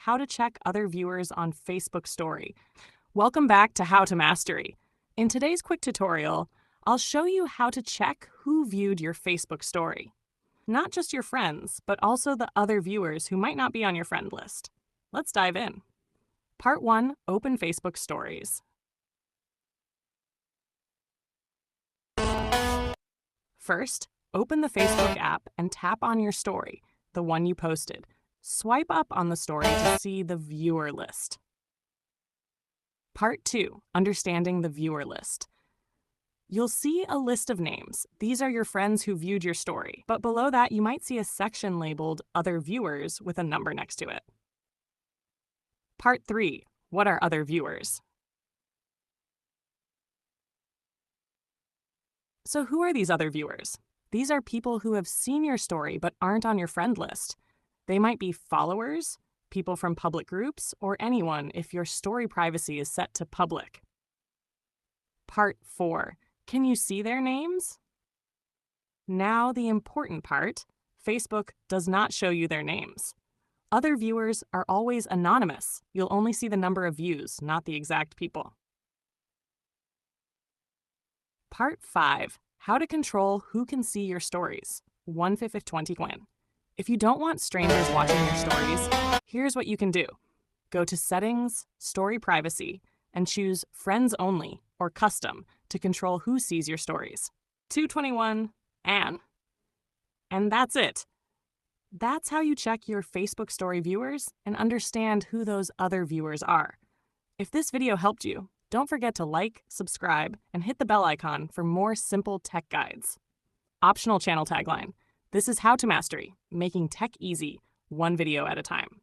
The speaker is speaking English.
how to check other viewers on Facebook Story. Welcome back to How to Mastery. In today's quick tutorial, I'll show you how to check who viewed your Facebook Story. Not just your friends, but also the other viewers who might not be on your friend list. Let's dive in. Part 1, Open Facebook Stories. First, open the Facebook app and tap on your story, the one you posted. Swipe up on the story to see the viewer list. Part 2, Understanding the viewer list. You'll see a list of names. These are your friends who viewed your story, but below that you might see a section labeled Other Viewers with a number next to it. Part 3, What are other viewers? So who are these other viewers? These are people who have seen your story but aren't on your friend list. They might be followers, people from public groups, or anyone if your story privacy is set to public. Part 4. Can you see their names? Now the important part, Facebook does not show you their names. Other viewers are always anonymous. You'll only see the number of views, not the exact people. Part 5. How to control who can see your stories. 1/5 of 20 Quinn. If you don't want strangers watching your stories, here's what you can do. Go to Settings, Story Privacy, and choose Friends Only or Custom to control who sees your stories. 221 Anne. And that's it. That's how you check your Facebook story viewers and understand who those other viewers are. If this video helped you, don't forget to like, subscribe, and hit the bell icon for more simple tech guides. Optional channel tagline. This is How to Mastery, making tech easy, one video at a time.